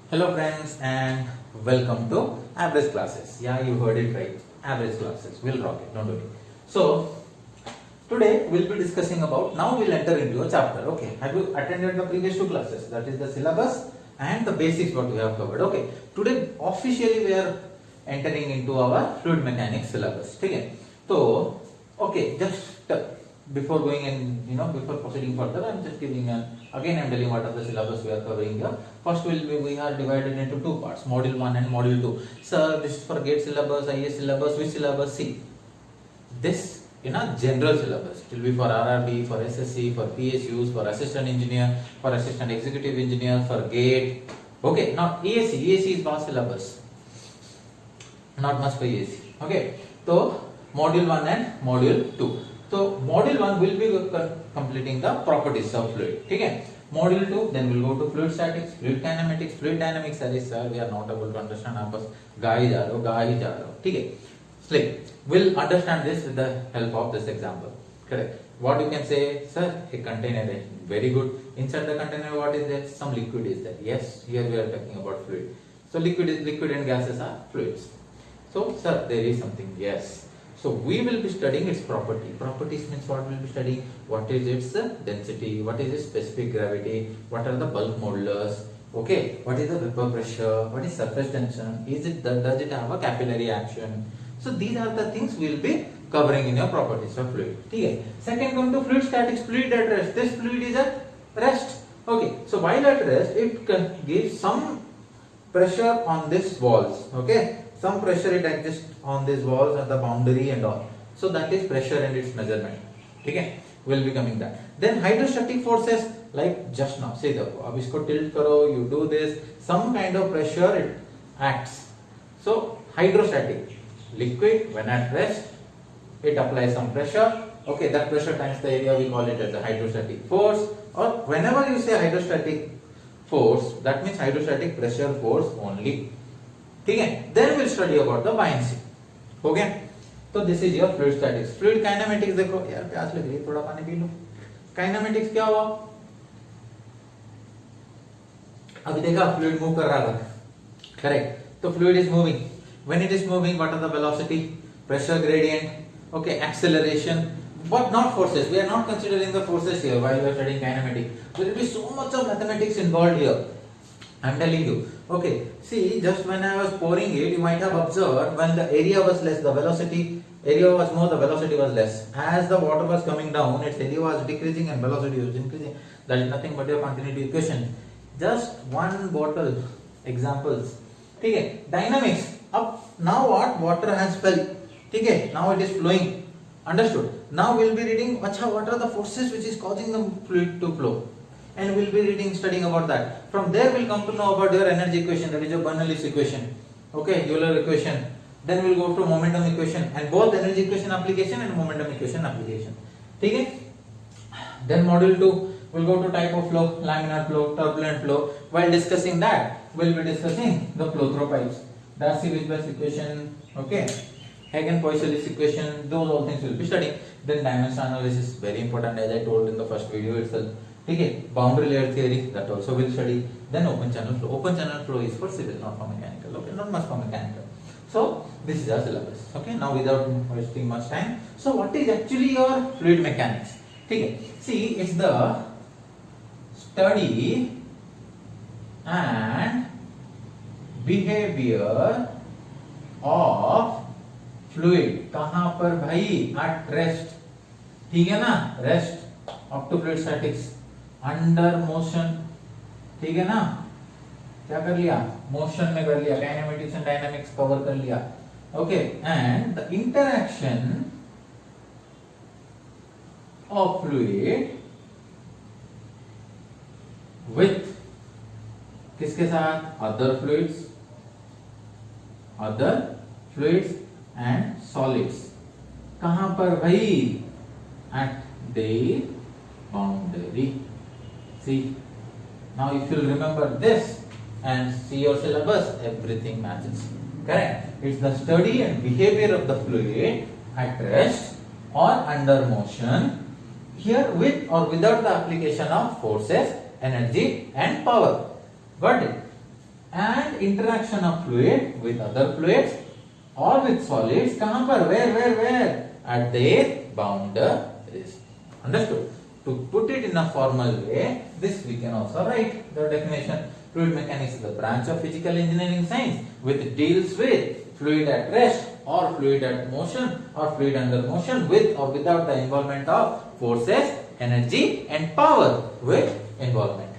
Hello friends and welcome to average classes. Yeah, you heard it right. Average classes. We'll rock it, don't worry. So today we'll be discussing about, now we'll enter into a chapter. Okay, have you attended the previous two classes? That is the syllabus and the basics what we have covered. Okay, today officially we are entering into our fluid mechanics syllabus. Okay, so okay, just before going and before proceeding further, I'm just giving again I'm telling what are the syllabus we are covering here. First we are divided into two parts, module 1 and module 2. So this is for GATE syllabus, IAS syllabus, which syllabus? See, this general syllabus. It will be for RRB, for SSC, for PSUs, for assistant engineer, for assistant executive engineer, for GATE. Okay, now EAC is vast syllabus, not much for EAC. Okay, so module 1 and module 2. So module 1 will be completing the properties of fluid. Okay, module 2 then we'll go to fluid statics, fluid kinematics, fluid dynamics. Sorry sir, we are not able to understand. आप बस गा ही जा रहे हो. ठीक है, so we'll understand this with the help of this example. Correct. What you can say, sir, a container is very good. Inside the container, what is there? Some liquid is there. Yes, here we are talking about fluid. So liquid and gases are fluids. So sir, there is something. Yes. So we will be studying its property. Properties means what we'll be studying? What is its density? What is its specific gravity? What are the bulk modulus? Okay. What is the vapor pressure? What is surface tension? Does it have a capillary action? So these are the things we'll be covering in your properties of fluid. Okay. Second, come to fluid statics. Fluid at rest. This fluid is at rest. Okay. So while at rest, it gives some pressure on these walls. Okay. Some pressure it exists on these walls at the boundary and all. So that is pressure and its measurement. Okay, we'll be coming that. Then hydrostatic forces, like just now. See, अब इसको tilt करो, you do this. Some kind of pressure it acts. So hydrostatic, liquid when at rest, it applies some pressure. Okay, that pressure times the area, we call it as a hydrostatic force. Or whenever you say hydrostatic force, that means hydrostatic pressure force only. ठीक है, then we'll study about the buoyancy. Okay, तो this is your fluid statics. Fluid kinematics देखो यार, प्यास लग रही है, थोड़ा पानी पी लो. Kinematics क्या हुआ? अभी देखा fluid move कर रहा था. Correct. तो fluid is moving. When it is moving, what are the velocity, pressure gradient, okay, acceleration, but not forces. We are not considering the forces here while we are studying kinematics. There will be so much of mathematics involved here. I'm telling you. Okay, see, just when I was pouring it, you might have observed when the area was less, the velocity, area was more, the velocity was less. As the water was coming down, its area was decreasing and velocity was increasing. That is nothing but your continuity equation. Just one bottle examples. Okay, dynamics. Up now what? Water has fell. Okay, now it is flowing. Understood? Now we'll be reading. Acha, what are the forces which is causing the fluid to flow? And we'll be studying about that. From there we'll come to know about your energy equation, that is your Bernoulli's equation. Okay, Euler equation. Then we'll go to momentum equation, and both energy equation application and momentum equation application. Okay? Then module 2, we'll go to type of flow, laminar flow, turbulent flow. While discussing that, we'll be discussing the flow through pipes. Darcy-Weisbach equation, okay, Hagen-Poiseuille's equation, those all things we'll be studying. Then dimension analysis, very important, as I told in the first video itself. Okay, boundary layer theory, that also we'll study. Then open channel flow. Open channel flow is for civil, not for mechanical. Okay, not much for mechanical. So this is our syllabus. Okay, now without wasting much time. So what is actually your fluid mechanics? Okay, see, it's the study and behavior of fluid. कहाँ पर भाई? At rest. ठीक है ना? Rest. Up to fluid statics. Under motion. ठीक है ना? क्या कर लिया? मोशन में कर लिया. काइनेमेटिक्स एंड डायनामिक्स कवर कर लिया. Okay, and the interaction of fluid with किसके साथ? Other fluids and solids. कहां पर भाई? At the boundary. See, now if you remember this and see your syllabus, everything matches. Correct? It's the study and behavior of the fluid at rest or under motion, here with or without the application of forces, energy and power. Got it? and interaction of fluid with other fluids or with solids. कहाँ पर? Where? At their boundaries. Understood? To put it in a formal way, this we can also write the definition. Fluid mechanics is the branch of physical engineering science which deals with fluid at rest or fluid at motion or fluid under motion with or without the involvement of forces, energy and power with involvement.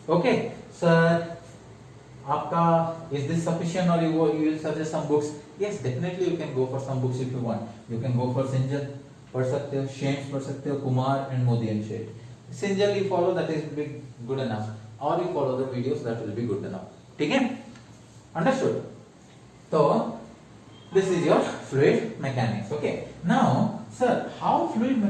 Okay, sir. Aapka, is this sufficient or you will suggest some books? Yes, definitely you can go for some books if you want. You can go for Sinjal, पढ़ सकते हो, Shames पढ़ सकते हो, Kumar and Modi and Shade. Sinjal you follow, that is good enough. Or you follow the videos, that will be good enough. ठीक है? Understood? So this is your fluid mechanics. Okay. Now, sir, how fluids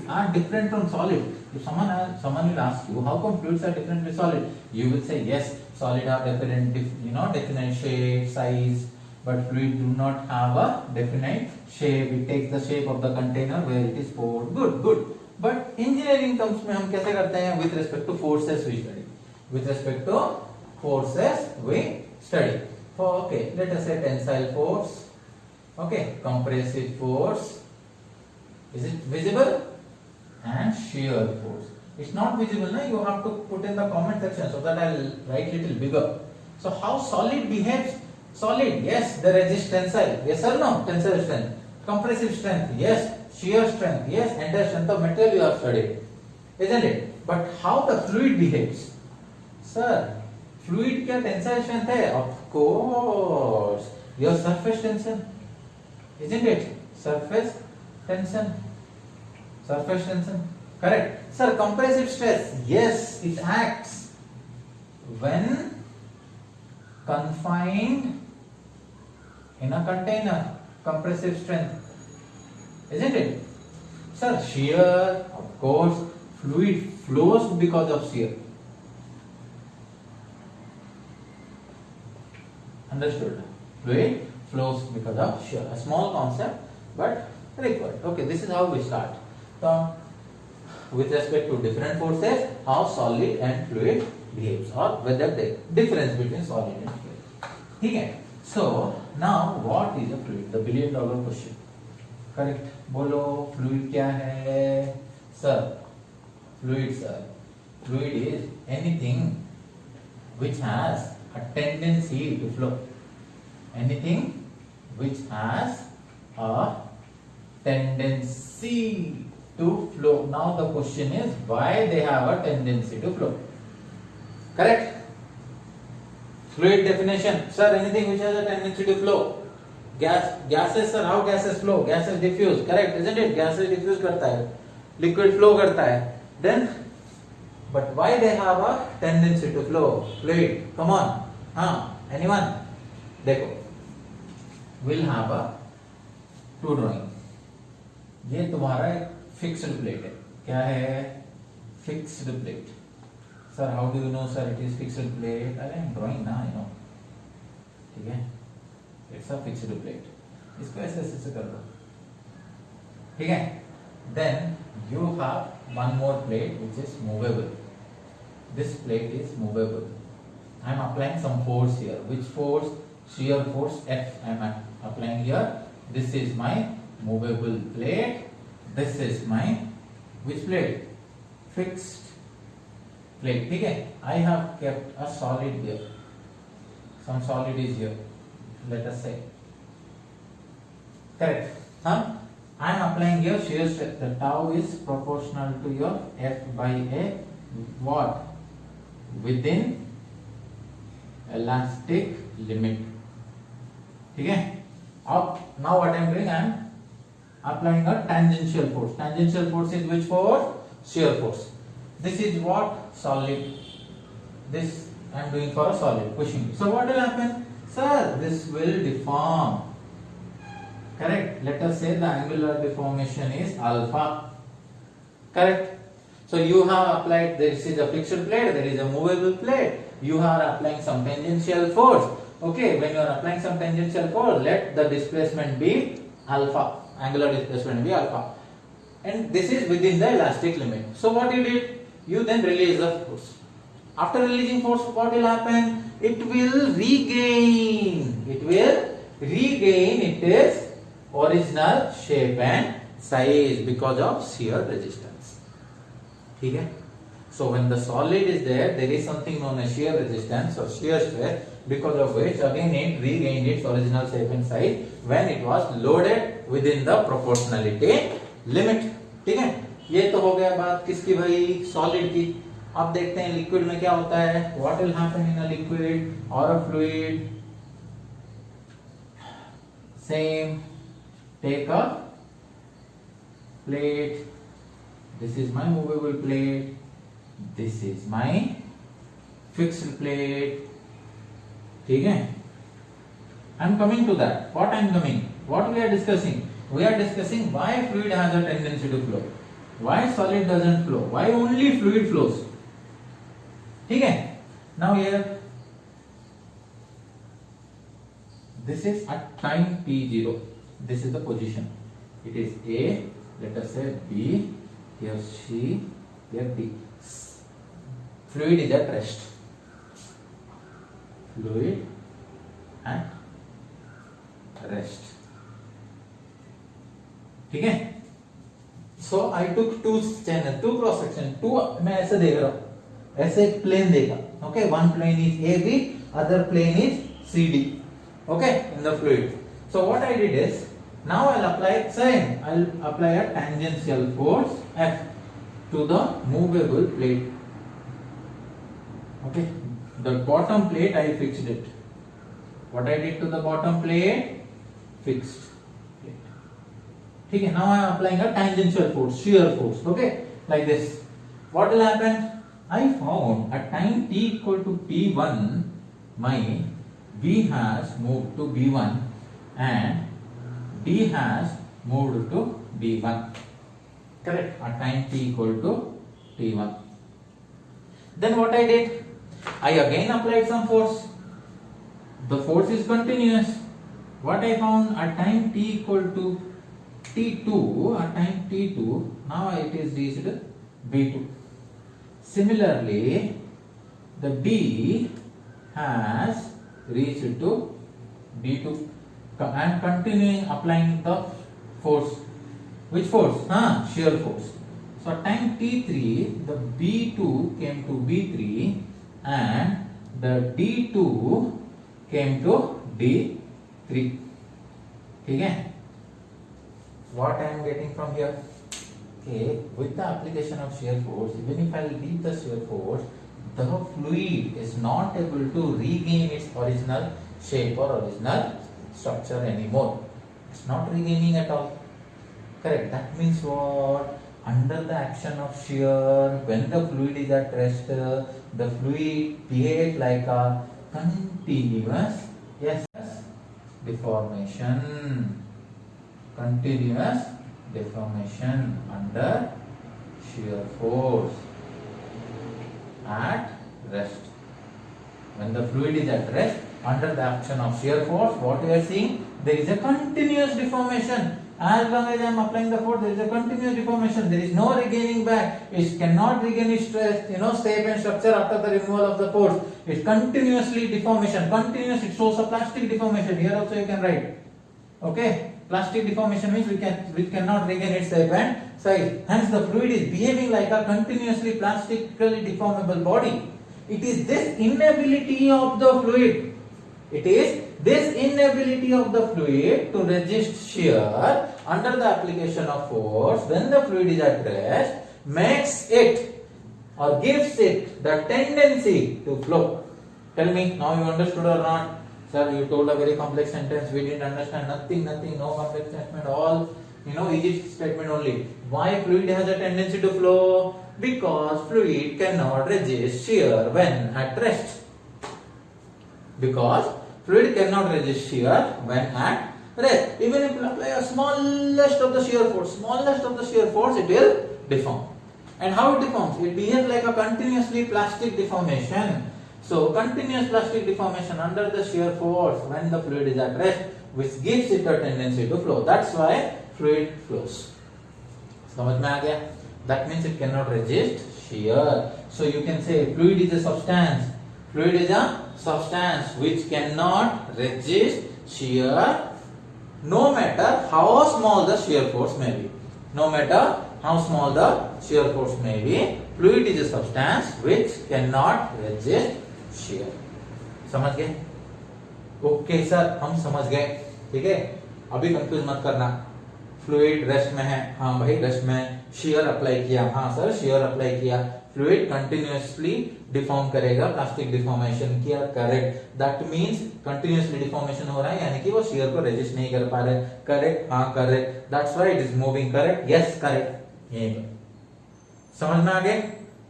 are different from solid? If someone will ask you, how come fluids are different from solid? You will say, yes, solid have different, definite shape, size, but fluid do not have a definite shape. It takes the shape of the container where it is poured. Good. But engineering terms में हम कैसे करते हैं? With respect to forces we study. With respect to forces we study. Okay, let us say tensile force. Okay, compressive force. Is it visible? And shear force. It's not visible, no? You have to put in the comment section so that I'll write little bigger. So how solid behaves? Solid, yes, they resist tensile. Yes or no? Tensile strength. Compressive strength, yes. Shear strength, yes. Entire strength of material you have studied, isn't it? But how the fluid behaves? Sir, fluid क्या tensile strength है? Of course. Your surface tension, isn't it? Surface tension. Correct. Sir, compressive stress, yes, it acts when confined in a container. Compressive strength, isn't it? Sir, shear, of course, fluid flows because of shear. Understood? Fluid flows because of shear. A small concept, but required. Okay, this is how we start. So, with respect to different forces, how solid and fluid behaves, or whether the difference between solid and fluid. Okay. So now what is a fluid? The $1 billion question. Correct. बोलो fluid क्या है? Sir, fluid is anything which has a tendency to flow. Anything which has a tendency to flow. Now the question is, why they have a tendency to flow? Correct? Fluid definition. Sir, anything which has a tendency to flow. Gases, sir, how gases flow? Gases diffuse. Correct, isn't it? Gases diffuse करता है. Liquid flow करता है. Then, but why they have a tendency to flow? Fluid. Come on. Anyone? देखो. We'll have a two drawing. ये तुम्हारा एक fixed plate है. क्या है? Fixed plate. Sir, how do you know, sir, it is fixed plate? I am drawing now, you know. ठीक है? It's a fixed plate. इसको ऐसे कर दो. ठीक है? Then you have one more plate which is movable. This plate is movable. I am applying some force here. Which force? Shear force F. I am applying here. This is my movable plate. This is my which plate? Fixed plate. ठीक है? I have kept a solid here. Some solid is here. Let us say. Correct. I am applying here shear stress. The tau is proportional to your F by A. What? Within elastic limit. ठीक है? अब now what I am doing? I am applying a tangential force. Tangential force is which force? Shear force. This is what? Solid. This I am doing for a solid, pushing. So what will happen? Sir, this will deform. Correct. Let us say the angular deformation is alpha. Correct. So you have applied, this is a fixed plate, there is a movable plate. You are applying some tangential force. Okay, when you are applying some tangential force, let the displacement be alpha. Angular displacement be alpha. And this is within the elastic limit. So what you did? You then release the force. After releasing force, what will happen? It will regain. It will regain its original shape and size because of shear resistance. Okay? So when the solid is there is something known as shear resistance or shear stress, because of which again it regained its original shape and size when it was loaded within the proportionality limit. ठीक है, ये तो हो गया बात किसकी भाई, solid की. अब देखते हैं लिक्विड में क्या होता है. What will happen in a liquid or a fluid. Same, take a plate. This is my movable plate. This is my fixed plate. ठीक है. I'm coming to that. What I'm coming? What we are discussing? We are discussing why fluid has a tendency to flow. Why solid doesn't flow? Why only fluid flows? ठीक है. Now here, this is at time t0. This is the position. It is A. Let us say B. Here C. Here D. Fluid is at rest. Fluid at rest. ठीक है. So I took two channel, two cross section, two मैं ऐसे देख रहा हूँ, ऐसे एक plane देखा. Okay, one plane is AB, other plane is CD. Okay, in the fluid. So what I did is, now I'll apply same. I'll apply a tangential force F to the movable plate. Okay, the bottom plate I fixed it. What I did to the bottom plate? Fixed plate. ठीक है. Now I am applying a tangential force, shear force. Okay, like this. What will happen? I found at time t equal to t1, my B has moved to B1 and D has moved to B1. Correct? At time t equal to t1. Then what I did? I again applied some force. The force is continuous. What I found at time t equal to t2, at time t2, now it is reached B2. Similarly, the D has reached to B2. I am continuing applying the force. Which force? Shear force. So at time t3, the B2 came to B3 and the D2 came to D3. ठीक है? What I am getting from here? Okay, with the application of shear force, even if I leave the shear force, the fluid is not able to regain its original shape or original structure anymore. It's not regaining at all. Correct? That means what? Under the action of shear, when the fluid is at rest, the fluid behaves like a continuous, yes, deformation. Continuous deformation under shear force at rest. When the fluid is at rest, under the action of shear force, what we are seeing? There is a continuous deformation. As long as I am applying the force, there is a continuous deformation. There is no regaining back. It cannot regain its shape and structure after the removal of the force. It's continuously deformation. Continuous. It shows a plastic deformation. Here also you can write. Okay. Plastic deformation means we cannot regain its shape and size. Hence the fluid is behaving like a continuously plastically deformable body. It is this inability of the fluid. It is this inability of the fluid to resist shear under the application of force when the fluid is at rest makes it or gives it the tendency to flow. Tell me, now you understood or not? Sir, you told a very complex sentence, we didn't understand nothing, no complex statement, all, easy statement only. Why fluid has a tendency to flow? Because fluid cannot resist shear when at rest. Because fluid cannot resist shear when at rest. Even if you apply a smallest of the shear force, it will deform. And how it deforms? It behaves like a continuously plastic deformation. So continuous plastic deformation under the shear force when the fluid is at rest, which gives it a tendency to flow. That's why fluid flows. समझ में आ गया? That means it cannot resist shear. So you can say fluid is a substance. Fluid is a substance which cannot resist shear no matter how small the shear force may be. No matter how small the shear force may be, fluid is a substance which cannot resist shear. समझ गए? Okay sir, हम समझ गए. ठीक है, अभी confuse मत करना. फ्लूइड रेस्ट में है, हाँ भाई रेस्ट में. शेयर अप्लाई किया, हाँ सर शेयर अप्लाई किया. फ्लूइड कंटिन्यूअसली डिफॉर्म करेगा, प्लास्टिक डिफॉर्मेशन किया, correct. That means continuously deformation हो रहा है, यानी कि वो शेयर को रेजिस्ट नहीं कर पा रहे. करेक्ट, हाँ correct. That's why it is moving. Correct, yes correct. यही समझ में आ गए.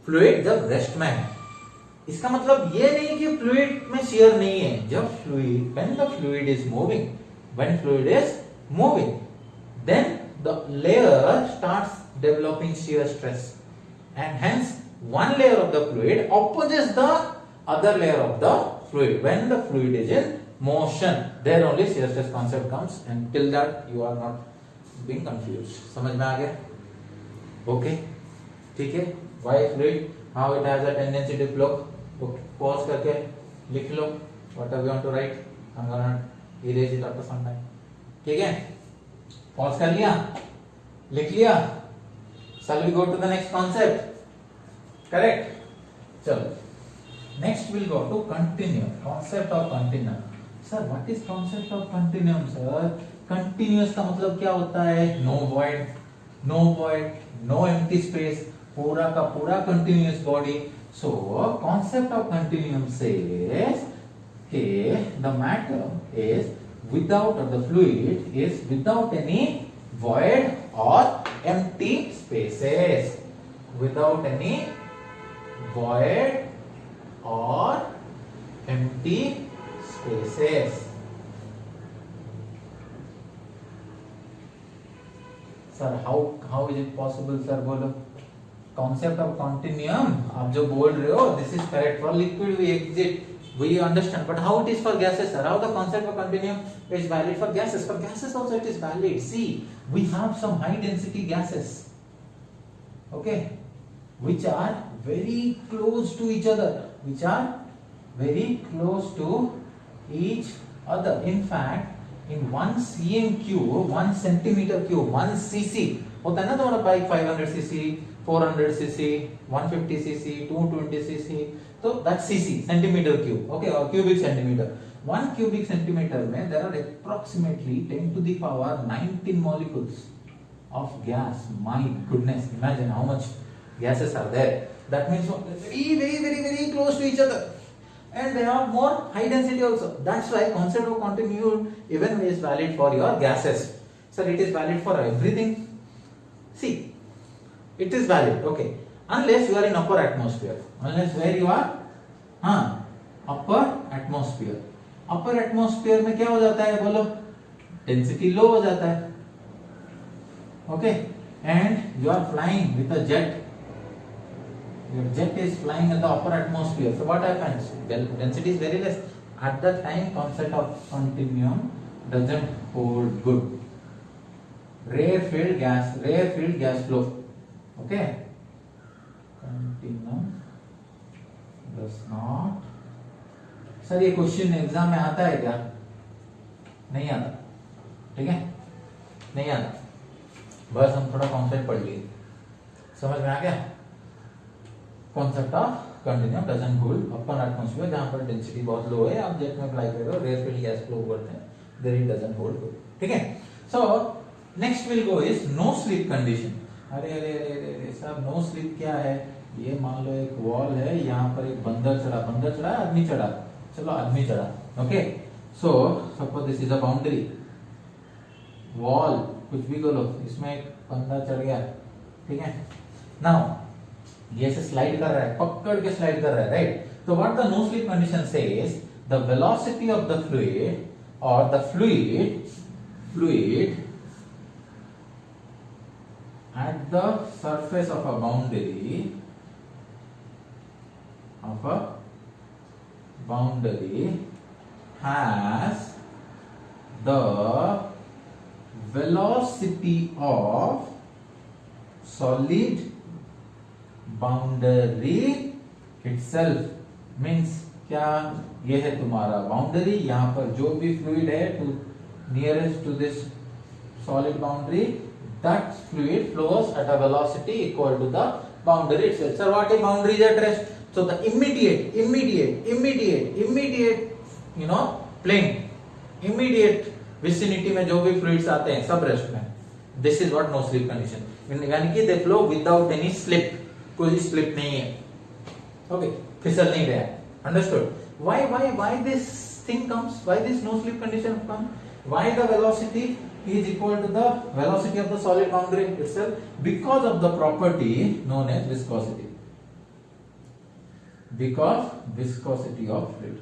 फ्लूइड जब रेस्ट में है, इसका मतलब ये नहीं कि फ्लूइड में शेयर नहीं है. जब fluid, when the fluid is moving, when fluid is moving, then the layer starts developing shear stress, and hence one layer of the fluid opposes the other layer of the fluid. When the fluid is in motion, there only shear stress concept comes, and till that you are not being confused. समझ में आ गया? Okay, ठीक है. Why fluid? How it has a tendency to flow. Okay, pause करके लिख लो whatever you want to write. I'm gonna erase it after some time. ठीक है, pause कर लिया, लिख लिया. Shall we go to the next concept? Correct. चलो, next we'll go to continuum. Concept of continuum. Sir, what is concept of continuum, sir? Continuous का मतलब क्या होता है? No void, no void, no empty space. पूरा का पूरा continuous body. So, concept of continuum says that the matter is without, or the fluid is without any void or empty spaces. Without any void or empty spaces. Sir, how is it possible, sir? बोलो. Concept of continuum आप जो बोल रहे हो, this is correct. For liquid we exit, we understand, but how it is for gases, sir? How the concept of continuum is valid for gases? For gases also it is valid. See, we have some high density gases, okay, which are very close to each other, which are very close to each other. In fact, in 1 cm cube, 1 centimeter cube, 1 cc होता है ना तुम्हारा pipe. 500 cc, 400 cc, 150 cc, 220 cc. So that's cc, centimeter cube, okay, or cubic centimeter. 1 cubic centimeter में there are approximately 10 to the power 19 molecules of gas. My goodness, imagine how much gases are there. That means very close to each other, and they have more high density also. That's why concept of continuum even is valid for your gases. Sir, it is valid for everything. See, it is valid, okay, unless you are in upper atmosphere. Unless where you are, upper atmosphere. Upper atmosphere में क्या हो जाता है बोलो? Density low हो जाता है, okay, and you are flying with a jet. Your jet is flying in the upper atmosphere. So what happens? Well, density is very less. At that time, concept of continuum doesn't hold good. Rarefield gas flow. Okay. Continuum does not. Sir ये question exam में आता है क्या? नहीं आता. ठीक है, नहीं आता. बस हम थोड़ा कॉन्सेप्ट पढ़ लिए. समझ में आ गया? Concept of continuum doesn't hold upper atmosphere, जहां पर डेंसिटी बहुत लो है, आप जेट में अप्लाई कर रहे हो, रेयरफील्ड गैस फ्लो करते हैं, there it doesn't hold good. ठीक है. So next will go is no slip condition. अरे सर नो स्लिप क्या है? ये मान लो एक वॉल है, यहाँ पर एक बंदर चढ़ा, आदमी चढ़ा, चलो आदमी चढ़ा, okay. So suppose this is a boundary wall, कुछ भी करो, इसमें एक बंदा चढ़ गया. ठीक है. नाउ ये से स्लाइड कर रहा है, पकड़ के स्लाइड कर रहा है, राइट. तो what the no slip condition says, the velocity of the fluid or the fluid at the surface of a boundary has the velocity of solid boundary itself means क्या, ये है तुम्हारा बाउंड्री, यहाँ पर जो भी फ्लूइड है to nearest to this solid boundary, that fluid flows at a velocity equal to the boundary itself. Sir, what is boundary is at rest? So the immediate, plane, immediate vicinity में जो भी fluids आते हैं सब rest में. This is what no slip condition. यानी कि they flow without any slip. कोई slip नहीं है. Okay, फिसल नहीं रहा. Understood? Why this thing comes? Why this no slip condition comes? Why the velocity is equal to the velocity of the solid boundary itself? Because of the property known as viscosity. Because viscosity of fluid.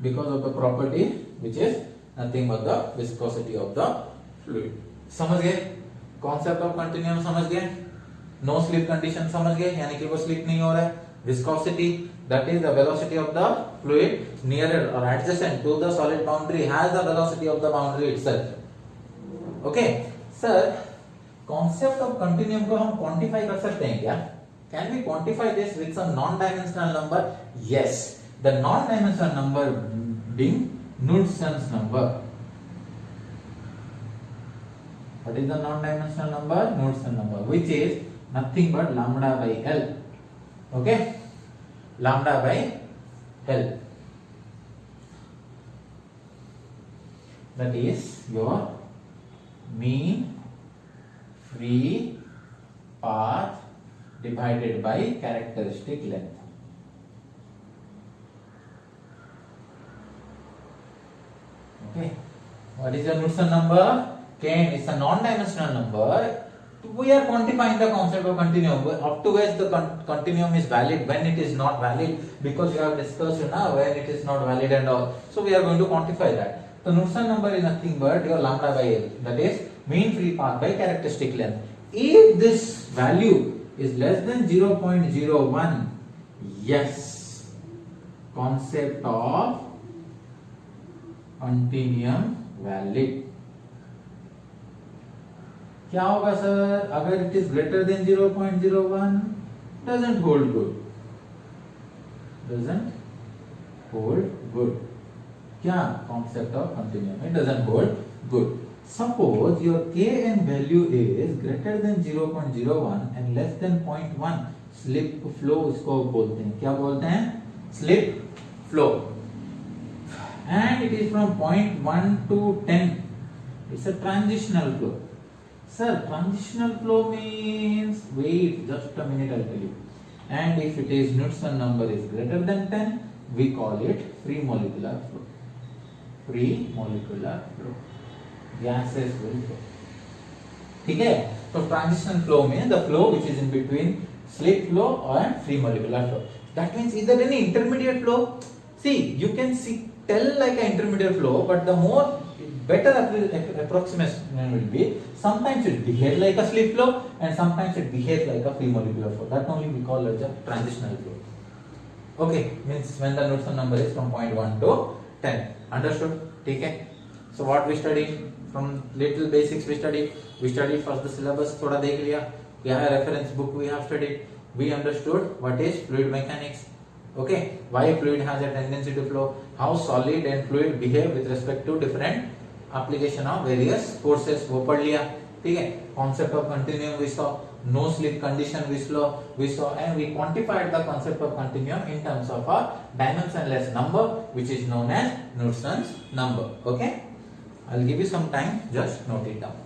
Because of the property which is nothing but the viscosity of the fluid. समझ गए? Concept of continuum समझ गए? No slip condition समझ गए? यानी कि वो slip नहीं हो रहा है. Viscosity, that is the velocity of the fluid nearer or adjacent to the solid boundary has the velocity of the boundary itself. Okay, sir, concept of continuum को हम quantify कर सकते हैं क्या? Can we quantify this with some non-dimensional number? Yes, the non-dimensional number being Knudsen's number. What is the non-dimensional number? Knudsen number, which is nothing but lambda by L. Okay, lambda by L. That is your mean free path divided by characteristic length. Okay, what is the Knudsen number? Again, it's a non-dimensional number. We are quantifying the concept of continuum. Up to which the continuum is valid, when it is not valid, because we have discussed now when it is not valid and all. So we are going to quantify that. The Knudsen number is nothing but your lambda by L, that is mean free path by characteristic length. If this value is less than 0.01, yes, concept of continuum valid. क्या होगा sir? अगर it is greater than 0.01, doesn't hold good. Doesn't hold good. क्या concept of continuum? It doesn't hold good. Suppose your Kn value is greater than 0.01 and less than 0.1. Slip flow इसको बोलते हैं. क्या बोलते हैं? Slip flow. And it is from 0.1 to 10. It's a transitional flow. Sir, transitional flow means, wait just a minute, I'll tell you. And if it is Knudsen number is greater than 10, we call it free molecular flow. Free molecular flow. Gases will flow. ठीक है? So transitional flow means the flow which is in between slip flow and free molecular flow. That means either any intermediate flow. See, you can tell like an intermediate flow, but the more better approximation will be sometimes it behaves like a slip flow and sometimes it behaves like a free molecular flow. That only we call as a transitional flow. Okay, means when the Knudsen number is from 0.1 to 10. Understood? ठीक है? So what we studied from little basics we studied first the syllabus थोड़ा देख लिया. We have reference book we have studied. We understood what is fluid mechanics. Okay, why fluid has a tendency to flow, how solid and fluid behave with respect to different application of various forces वो पढ़ लिया. ठीक है? Concept of continuum we saw, no slip condition we saw, and we quantified the concept of continuum in terms of a dimensionless number which is known as Knudsen's number. Okay, I'll give you some time, just note it down.